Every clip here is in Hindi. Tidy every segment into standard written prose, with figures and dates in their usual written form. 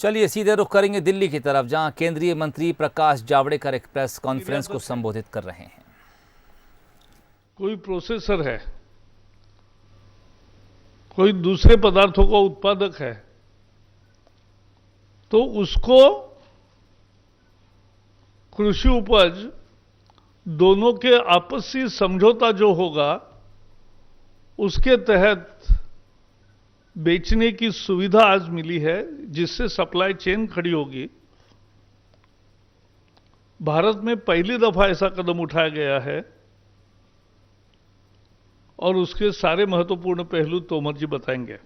चलिए सीधे रुख करेंगे दिल्ली की तरफ, जहां केंद्रीय मंत्री प्रकाश जावड़ेकर एक प्रेस कॉन्फ्रेंस को संबोधित कर रहे हैं। कोई प्रोसेसर है, कोई दूसरे पदार्थों का उत्पादक है, तो उसको कृषि उपज दोनों के आपसी समझौता जो होगा उसके तहत बेचने की सुविधा आज मिली है, जिससे सप्लाई चेन खड़ी होगी। भारत में पहली दफा ऐसा कदम उठाया गया है और उसके सारे महत्वपूर्ण पहलू तोमर जी बताएंगे।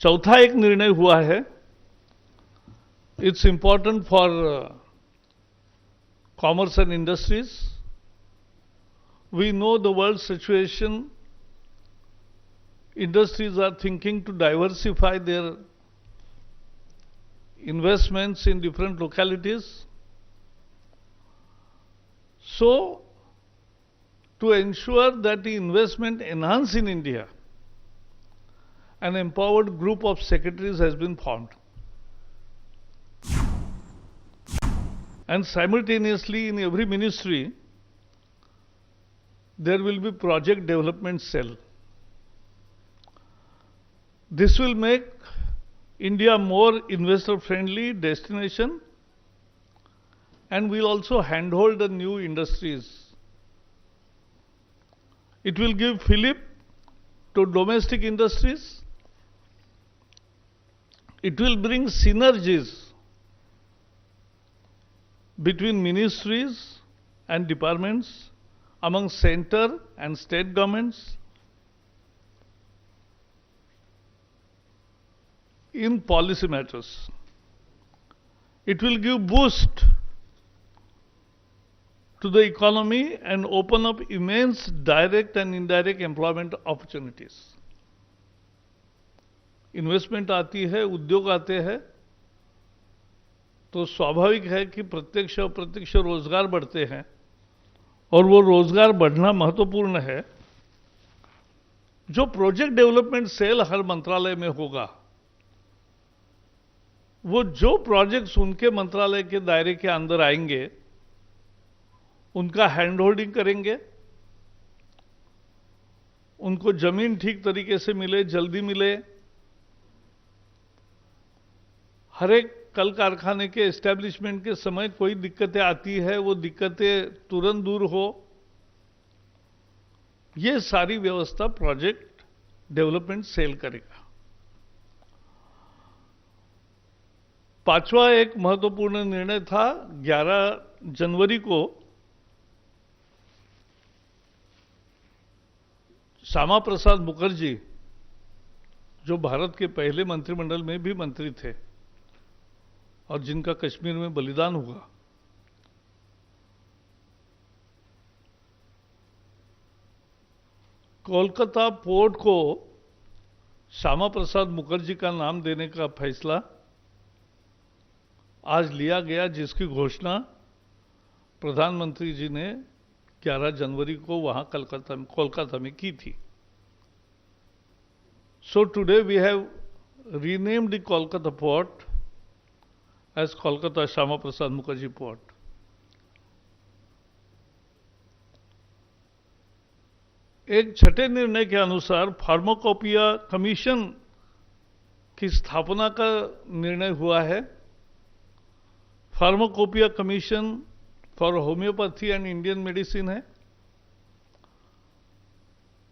चौथा एक निर्णय हुआ है, it's important for commerce and industries. We know the world situation, industries are thinking to diversify their investments in different localities. So, to ensure that the investment enhance in India, an empowered group of secretaries has been formed. And simultaneously in every ministry, there will be project development cell. This will make India more investor-friendly destination and will also handhold the new industries. It will give fillip to domestic industries. It will bring synergies between ministries and departments, among center and state governments. In policy matters, it will give boost to the economy and open up immense direct and indirect employment opportunities. Investment आती है, उद्योग आते हैं, तो स्वाभाविक है कि प्रत्यक्ष और अप्रत्यक्ष रोजगार बढ़ते हैं और वो रोजगार बढ़ना महत्वपूर्ण है। जो प्रोजेक्ट डेवलपमेंट सेल हर मंत्रालय में होगा, वो जो प्रोजेक्ट्स उनके मंत्रालय के दायरे के अंदर आएंगे उनका हैंड होल्डिंग करेंगे, उनको जमीन ठीक तरीके से मिले, जल्दी मिले, हर एक कल कारखाने के एस्टेब्लिशमेंट के समय कोई दिक्कतें आती है, वो दिक्कतें तुरंत दूर हो, ये सारी व्यवस्था प्रोजेक्ट डेवलपमेंट सेल करेगा। पांचवा एक महत्वपूर्ण निर्णय था, 11 जनवरी को श्यामा प्रसाद मुखर्जी, जो भारत के पहले मंत्रिमंडल में भी मंत्री थे और जिनका कश्मीर में बलिदान हुआ, कोलकाता पोर्ट को श्यामा प्रसाद मुखर्जी का नाम देने का फैसला आज लिया गया, जिसकी घोषणा प्रधानमंत्री जी ने 11 जनवरी को वहां कोलकाता में की थी। So today we have renamed the Kolkata port as Kolkata Shyama Prasad Mukherjee port. एक छठे निर्णय के अनुसार फार्माकोपिया कमीशन की स्थापना का निर्णय हुआ है। Pharmacopoeia commission for homeopathy and Indian medicine है।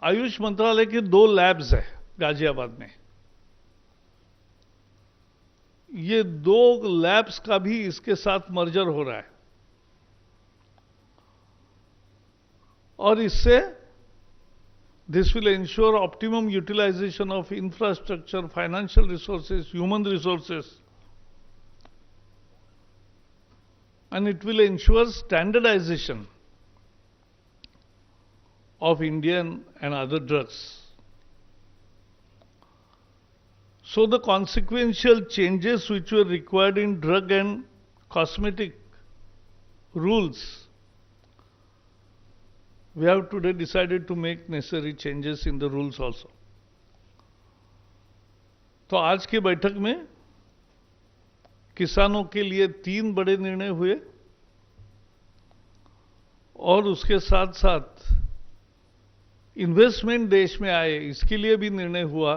आयुष मंत्रालय के 2 लैब्स है गाजियाबाद में, ये 2 लैब्स का भी इसके साथ मर्जर हो रहा है और इससे this will ensure optimum utilisation of infrastructure, financial resources, human resources, and it will ensure standardization of Indian and other drugs. So the consequential changes which were required in drug and cosmetic rules, we have today decided to make necessary changes in the rules also. तो आज की बैठक में किसानों के लिए 3 बड़े निर्णय हुए और उसके साथ साथ इन्वेस्टमेंट देश में आए इसके लिए भी निर्णय हुआ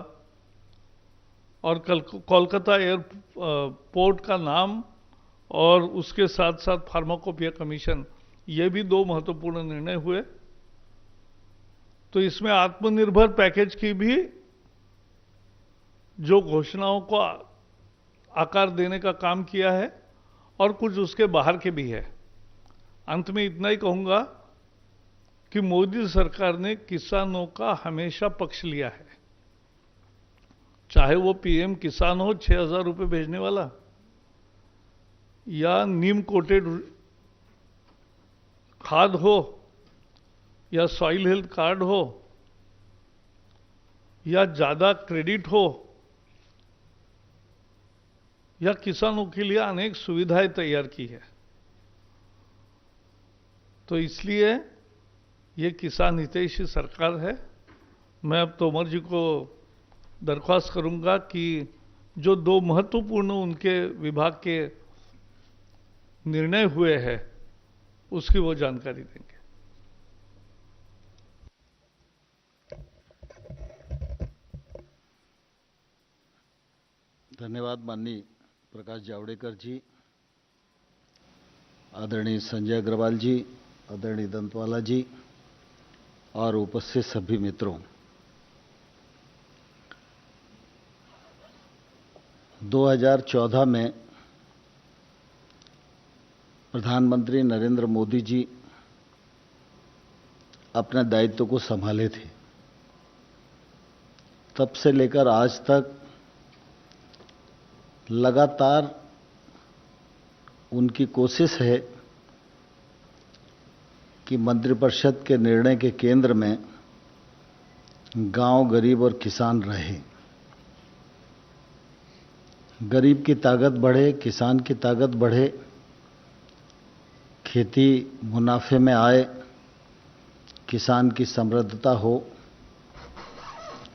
और कोलकाता एयरपोर्ट का नाम और उसके साथ साथ फार्माकोपिया कमीशन, ये भी 2 महत्वपूर्ण निर्णय हुए। तो इसमें आत्मनिर्भर पैकेज की भी जो घोषणाओं को आकार देने का काम किया है और कुछ उसके बाहर के भी है। अंत में इतना ही कहूंगा कि मोदी सरकार ने किसानों का हमेशा पक्ष लिया है, चाहे वो पीएम किसान हो 6,000 रुपये भेजने वाला, या नीम कोटेड खाद हो, या सॉइल हेल्थ कार्ड हो, या ज्यादा क्रेडिट हो, या किसानों के लिए अनेक सुविधाएं तैयार की है। तो इसलिए ये किसान हितैषी सरकार है। मैं अब तोमर जी को दरख्वास्त करूंगा कि जो 2 महत्वपूर्ण उनके विभाग के निर्णय हुए हैं उसकी वो जानकारी देंगे। धन्यवाद माननीय प्रकाश जावड़ेकर जी, आदरणीय संजय अग्रवाल जी, आदरणीय दंतवाला जी और उपस्थित सभी मित्रों। 2014 में प्रधानमंत्री नरेंद्र मोदी जी अपने दायित्व को संभाले थे। तब से लेकर आज तक लगातार उनकी कोशिश है कि मंत्रिपरिषद के निर्णय के केंद्र में गांव, गरीब और किसान रहे। गरीब की ताकत बढ़े, किसान की ताकत बढ़े, खेती मुनाफे में आए, किसान की समृद्धता हो,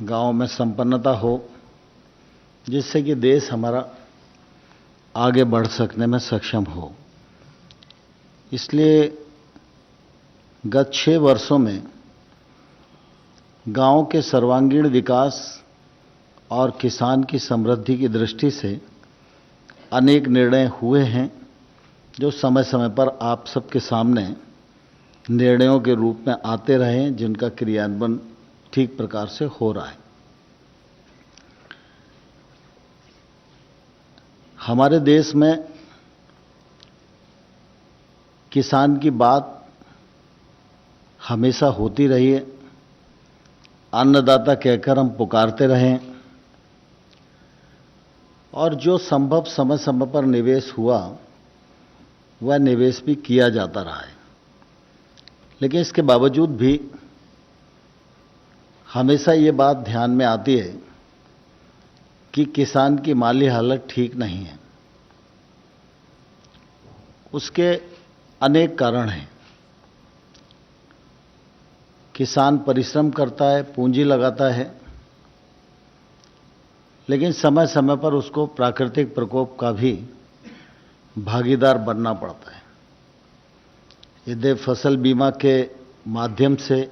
गांव में संपन्नता हो, जिससे कि देश हमारा आगे बढ़ सकने में सक्षम हो। इसलिए गत 6 वर्षों में गांव के सर्वांगीण विकास और किसान की समृद्धि की दृष्टि से अनेक निर्णय हुए हैं, जो समय समय पर आप सबके सामने निर्णयों के रूप में आते रहे, जिनका क्रियान्वयन ठीक प्रकार से हो रहा है। हमारे देश में किसान की बात हमेशा होती रही है। अन्नदाता कहकर हम पुकारते रहें और जो संभव समय समय पर निवेश हुआ वह निवेश भी किया जाता रहा है। लेकिन इसके बावजूद भी हमेशा ये बात ध्यान में आती है कि किसान की माली हालत ठीक नहीं है। उसके अनेक कारण हैं। किसान परिश्रम करता है, पूंजी लगाता है, लेकिन समय समय पर उसको प्राकृतिक प्रकोप का भी भागीदार बनना पड़ता है। यदि फसल बीमा के माध्यम से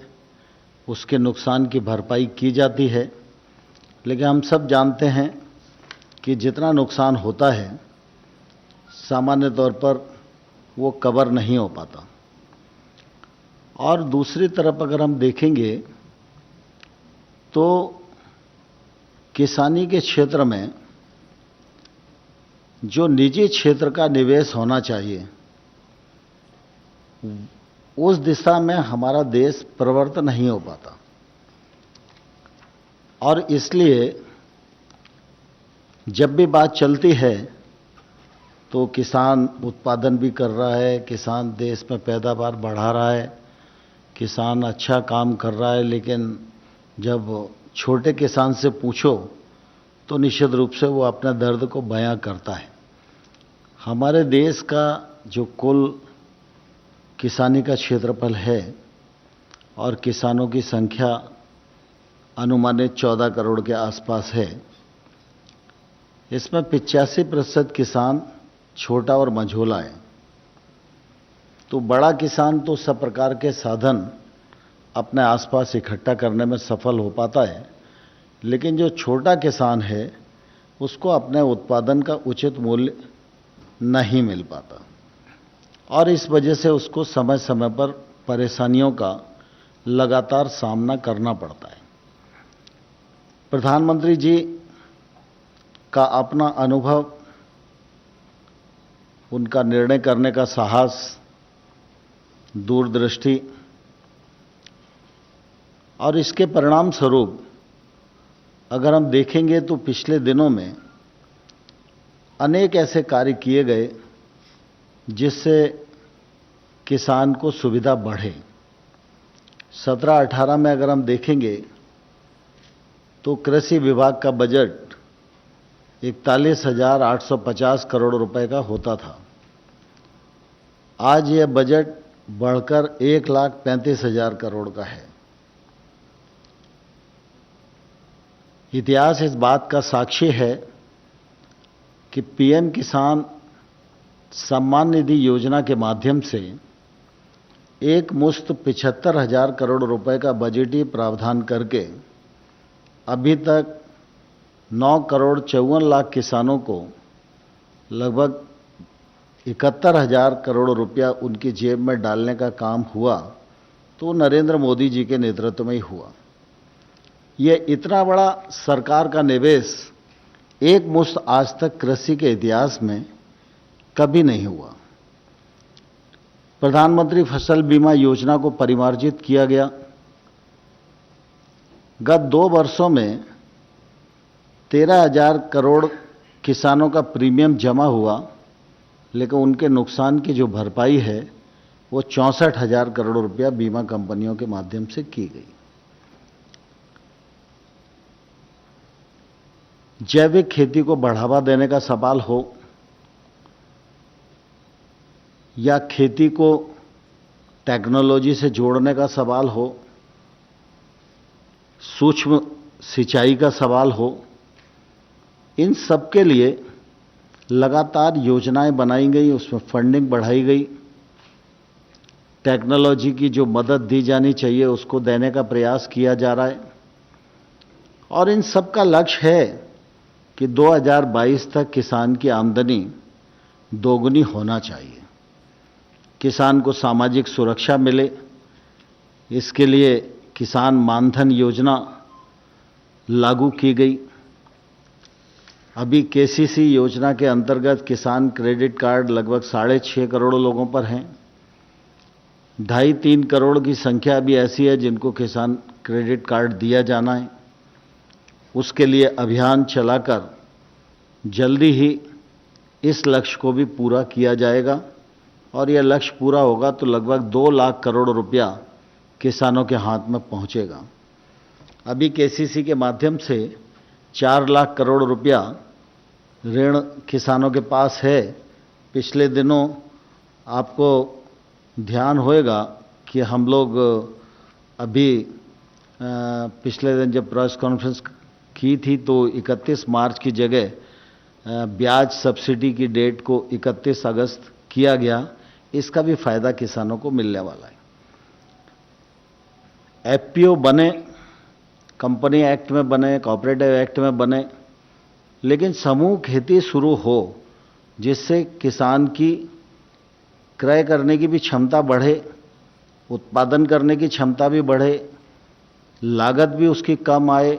उसके नुकसान की भरपाई की जाती है, लेकिन हम सब जानते हैं कि जितना नुकसान होता है सामान्य तौर पर वो कवर नहीं हो पाता। और दूसरी तरफ अगर हम देखेंगे तो किसानी के क्षेत्र में जो निजी क्षेत्र का निवेश होना चाहिए, उस दिशा में हमारा देश प्रवृत्त नहीं हो पाता। और इसलिए जब भी बात चलती है तो किसान उत्पादन भी कर रहा है, किसान देश में पैदावार बढ़ा रहा है, किसान अच्छा काम कर रहा है, लेकिन जब छोटे किसान से पूछो तो निश्चित रूप से वो अपने दर्द को बयां करता है। हमारे देश का जो कुल किसानी का क्षेत्रफल है और किसानों की संख्या अनुमानित 14 करोड़ के आसपास है, इसमें 85% किसान छोटा और मझोला है। तो बड़ा किसान तो सब प्रकार के साधन अपने आसपास इकट्ठा करने में सफल हो पाता है, लेकिन जो छोटा किसान है उसको अपने उत्पादन का उचित मूल्य नहीं मिल पाता और इस वजह से उसको समय समय पर परेशानियों का लगातार सामना करना पड़ता है। प्रधानमंत्री जी का अपना अनुभव, उनका निर्णय करने का साहस, दूरदृष्टि और इसके परिणाम स्वरूप अगर हम देखेंगे तो पिछले दिनों में अनेक ऐसे कार्य किए गए जिससे किसान को सुविधा बढ़े। 17-18 में अगर हम देखेंगे तो कृषि विभाग का बजट 41,850 करोड़ रुपए का होता था। आज यह बजट बढ़कर 1,35,000 करोड़ का है। इतिहास इस बात का साक्षी है कि पीएम किसान सम्मान निधि योजना के माध्यम से एक मुश्त 75,000 करोड़ रुपए का बजटीय प्रावधान करके अभी तक 9,54,00,000 किसानों को लगभग 71,000 करोड़ रुपया उनकी जेब में डालने का काम हुआ, तो नरेंद्र मोदी जी के नेतृत्व में ही हुआ। यह इतना बड़ा सरकार का निवेश एक मुश्त आज तक कृषि के इतिहास में कभी नहीं हुआ। प्रधानमंत्री फसल बीमा योजना को परिमार्जित किया गया। गत 2 वर्षों में 13,000 करोड़ किसानों का प्रीमियम जमा हुआ, लेकिन उनके नुकसान की जो भरपाई है वो 64,000 करोड़ रुपया बीमा कंपनियों के माध्यम से की गई। जैविक खेती को बढ़ावा देने का सवाल हो या खेती को टेक्नोलॉजी से जोड़ने का सवाल हो, सूक्ष्म सिंचाई का सवाल हो, इन सब के लिए लगातार योजनाएं बनाई गई, उसमें फंडिंग बढ़ाई गई। टेक्नोलॉजी की जो मदद दी जानी चाहिए उसको देने का प्रयास किया जा रहा है और इन सब का लक्ष्य है कि 2022 तक किसान की आमदनी दोगुनी होना चाहिए, किसान को सामाजिक सुरक्षा मिले। इसके लिए किसान मानधन योजना लागू की गई। अभी केसीसी योजना के अंतर्गत किसान क्रेडिट कार्ड लगभग 6.5 करोड़ लोगों पर हैं। 2.5-3 करोड़ की संख्या अभी ऐसी है जिनको किसान क्रेडिट कार्ड दिया जाना है। उसके लिए अभियान चलाकर जल्दी ही इस लक्ष्य को भी पूरा किया जाएगा और यह लक्ष्य पूरा होगा तो लगभग 2 लाख करोड़ रुपया किसानों के हाथ में पहुंचेगा। अभी केसीसी के माध्यम से 4 लाख करोड़ रुपया ऋण किसानों के पास है। पिछले दिनों आपको ध्यान होगा कि हम लोग अभी पिछले दिन जब प्रेस कॉन्फ्रेंस की थी तो 31 मार्च की जगह ब्याज सब्सिडी की डेट को 31 अगस्त किया गया। इसका भी फायदा किसानों को मिलने वाला है। एफपीओ बने, कंपनी एक्ट में बने, कोऑपरेटिव एक्ट में बने, लेकिन समूह खेती शुरू हो जिससे किसान की क्रय करने की भी क्षमता बढ़े, उत्पादन करने की क्षमता भी बढ़े, लागत भी उसकी कम आए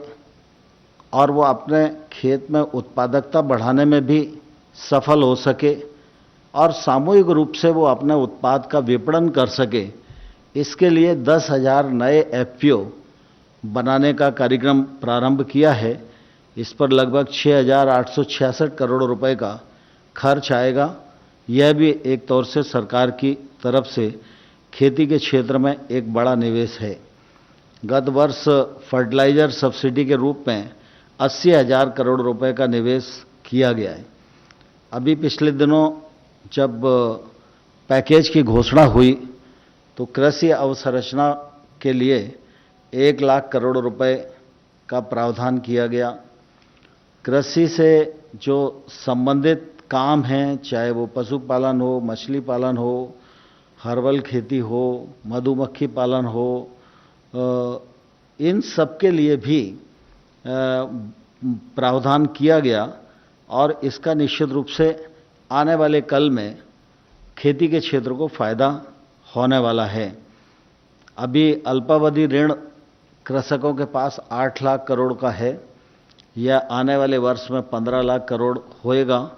और वो अपने खेत में उत्पादकता बढ़ाने में भी सफल हो सके और सामूहिक रूप से वो अपने उत्पाद का विपणन कर सके। इसके लिए 10,000 नए एफपीओ बनाने का कार्यक्रम प्रारंभ किया है। इस पर लगभग 6,866 करोड़ रुपए का खर्च आएगा। यह भी एक तौर से सरकार की तरफ से खेती के क्षेत्र में एक बड़ा निवेश है। गत वर्ष फर्टिलाइजर सब्सिडी के रूप में 80,000 करोड़ रुपए का निवेश किया गया है। अभी पिछले दिनों जब पैकेज की घोषणा हुई तो कृषि अवसंरचना के लिए 1 लाख करोड़ रुपए का प्रावधान किया गया। कृषि से जो संबंधित काम हैं, चाहे वो पशुपालन हो, मछली पालन हो, हर्बल खेती हो, मधुमक्खी पालन हो, इन सब के लिए भी प्रावधान किया गया और इसका निश्चित रूप से आने वाले कल में खेती के क्षेत्र को फायदा होने वाला है। अभी अल्पावधि ऋण कृषकों के पास 8 लाख करोड़ का है, यह आने वाले वर्ष में 15 लाख करोड़ होएगा,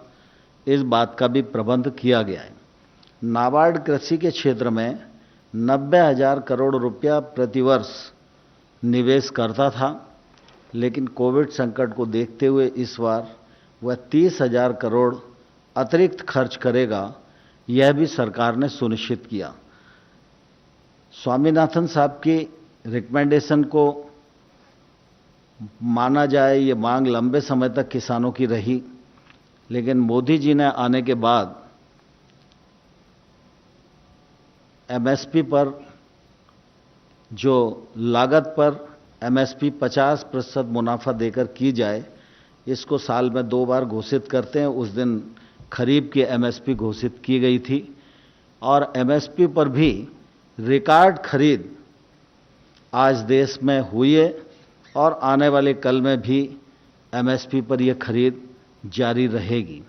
इस बात का भी प्रबंध किया गया है। नाबार्ड कृषि के क्षेत्र में 90,000 करोड़ रुपया प्रतिवर्ष निवेश करता था, लेकिन कोविड संकट को देखते हुए इस बार वह 30,000 करोड़ अतिरिक्त खर्च करेगा, यह भी सरकार ने सुनिश्चित किया। स्वामीनाथन साहब की रिकमेंडेशन को माना जाए, ये मांग लंबे समय तक किसानों की रही, लेकिन मोदी जी ने आने के बाद एमएसपी पर, जो लागत पर एमएसपी 50% मुनाफा देकर की जाए, इसको साल में 2 बार घोषित करते हैं। उस दिन खरीफ की एमएसपी घोषित की गई थी और एमएसपी पर भी रिकॉर्ड खरीद आज देश में हुई है और आने वाले कल में भी एमएसपी पर यह खरीद जारी रहेगी।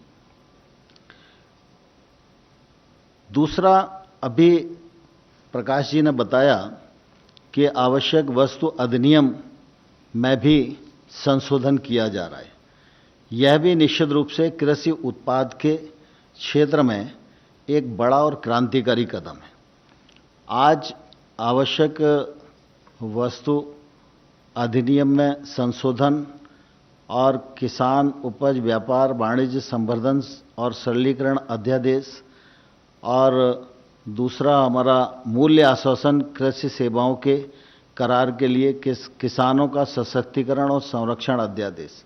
दूसरा, अभी प्रकाश जी ने बताया कि आवश्यक वस्तु अधिनियम में भी संशोधन किया जा रहा है। यह भी निश्चित रूप से कृषि उत्पाद के क्षेत्र में एक बड़ा और क्रांतिकारी कदम है। आज आवश्यक वस्तु अधिनियम में संशोधन और किसान उपज व्यापार वाणिज्य संवर्धन और सरलीकरण अध्यादेश, और दूसरा हमारा मूल्य आश्वासन कृषि सेवाओं के करार के लिए किसानों का सशक्तिकरण और संरक्षण अध्यादेश,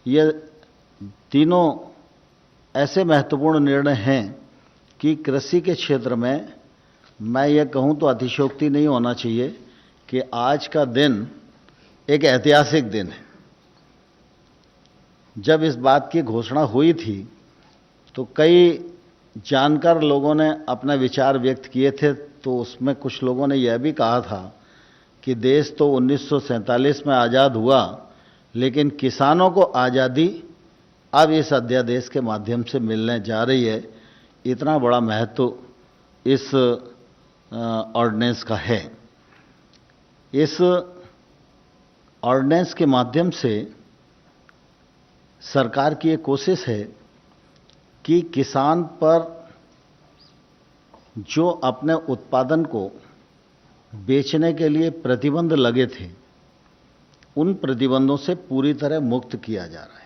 ये तीनों ऐसे महत्वपूर्ण निर्णय हैं कि कृषि के क्षेत्र में, मैं ये कहूँ तो अतिशयोक्ति नहीं होना चाहिए कि आज का दिन एक ऐतिहासिक दिन है। जब इस बात की घोषणा हुई थी तो कई जानकार लोगों ने अपने विचार व्यक्त किए थे, तो उसमें कुछ लोगों ने यह भी कहा था कि देश तो 1947 में आज़ाद हुआ, लेकिन किसानों को आज़ादी अब इस अध्यादेश के माध्यम से मिलने जा रही है। इतना बड़ा महत्व इस ऑर्डिनेंस का है। इस ऑर्डिनेंस के माध्यम से सरकार की ये कोशिश है कि किसान पर जो अपने उत्पादन को बेचने के लिए प्रतिबंध लगे थे, उन प्रतिबंधों से पूरी तरह मुक्त किया जा रहा है।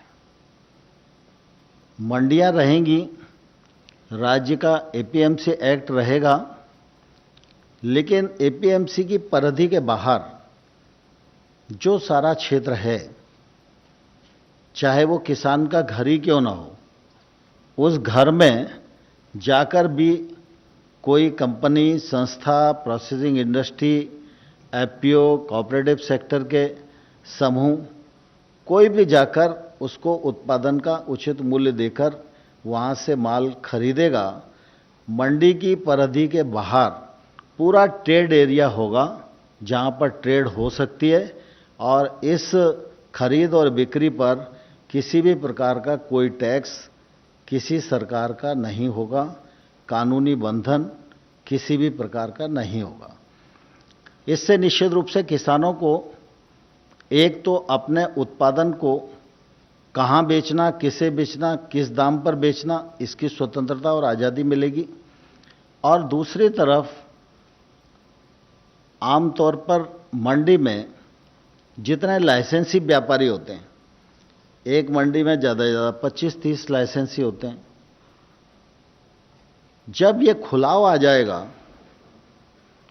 मंडियां रहेंगी, राज्य का एपीएमसी एक्ट रहेगा, लेकिन एपीएमसी की परिधि के बाहर जो सारा क्षेत्र है, चाहे वो किसान का घर ही क्यों ना हो, उस घर में जाकर भी कोई कंपनी, संस्था, processing industry, FPO, cooperative sector के समूह, कोई भी जाकर उसको उत्पादन का उचित मूल्य देकर वहाँ से माल खरीदेगा। मंडी की परिधि के बाहर पूरा ट्रेड एरिया होगा जहाँ पर ट्रेड हो सकती है, और इस खरीद और बिक्री पर किसी भी प्रकार का कोई टैक्स किसी सरकार का नहीं होगा, कानूनी बंधन किसी भी प्रकार का नहीं होगा। इससे निश्चित रूप से किसानों को एक तो अपने उत्पादन को कहाँ बेचना, किसे बेचना, किस दाम पर बेचना, इसकी स्वतंत्रता और आज़ादी मिलेगी। और दूसरी तरफ आमतौर पर मंडी में जितने लाइसेंसी व्यापारी होते हैं, एक मंडी में ज़्यादा से ज़्यादा 25-30 लाइसेंसी होते हैं, जब ये खुलाव आ जाएगा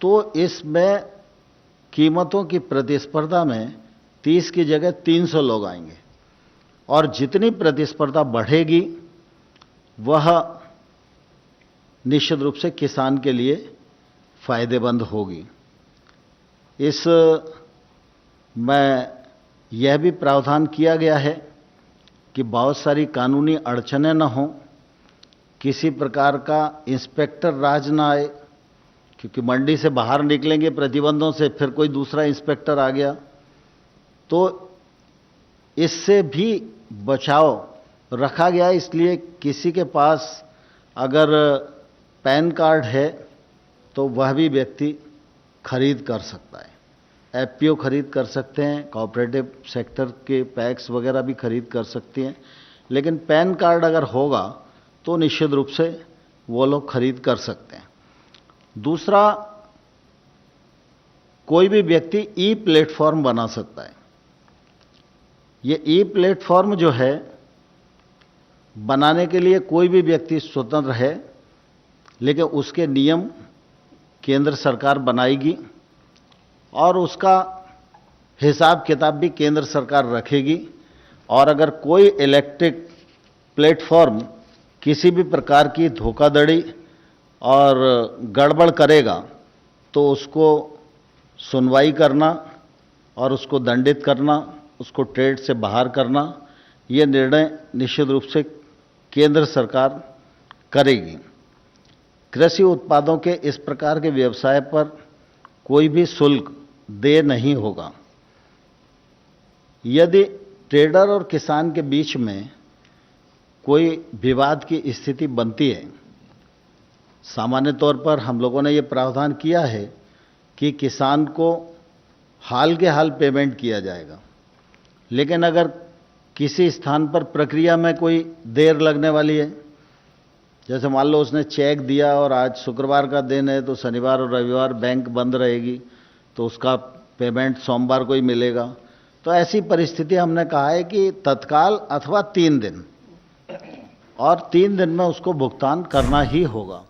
तो इसमें कीमतों की प्रतिस्पर्धा में 30 की जगह 300 लोग आएंगे, और जितनी प्रतिस्पर्धा बढ़ेगी वह निश्चित रूप से किसान के लिए फायदेमंद होगी। इस में यह भी प्रावधान किया गया है कि बहुत सारी कानूनी अड़चनें न हों, किसी प्रकार का इंस्पेक्टर राज ना आए, क्योंकि मंडी से बाहर निकलेंगे प्रतिबंधों से, फिर कोई दूसरा इंस्पेक्टर आ गया, तो इससे भी बचाव रखा गया। इसलिए किसी के पास अगर पैन कार्ड है तो वह भी व्यक्ति खरीद कर सकता है, एफपीओ खरीद कर सकते हैं, कोऑपरेटिव सेक्टर के पैक्स वगैरह भी खरीद कर सकती हैं, लेकिन पैन कार्ड अगर होगा तो निश्चित रूप से वो लोग खरीद कर सकते हैं। दूसरा, कोई भी व्यक्ति ई प्लेटफॉर्म बना सकता है। ये ई प्लेटफॉर्म जो है, बनाने के लिए कोई भी व्यक्ति स्वतंत्र है, लेकिन उसके नियम केंद्र सरकार बनाएगी और उसका हिसाब किताब भी केंद्र सरकार रखेगी। और अगर कोई इलेक्ट्रिक प्लेटफॉर्म किसी भी प्रकार की धोखाधड़ी और गड़बड़ करेगा तो उसको सुनवाई करना और उसको दंडित करना, उसको ट्रेड से बाहर करना, ये निर्णय निश्चित रूप से केंद्र सरकार करेगी। कृषि उत्पादों के इस प्रकार के व्यवसाय पर कोई भी शुल्क देय नहीं होगा। यदि ट्रेडर और किसान के बीच में कोई विवाद की स्थिति बनती है, सामान्य तौर पर हम लोगों ने ये प्रावधान किया है कि किसान को हाल के हाल पेमेंट किया जाएगा, लेकिन अगर किसी स्थान पर प्रक्रिया में कोई देर लगने वाली है, जैसे मान लो उसने चेक दिया और आज शुक्रवार का दिन है तो शनिवार और रविवार बैंक बंद रहेगी, तो उसका पेमेंट सोमवार को ही मिलेगा, तो ऐसी परिस्थिति हमने कहा है कि तत्काल अथवा 3 दिन, और 3 दिन में उसको भुगतान करना ही होगा।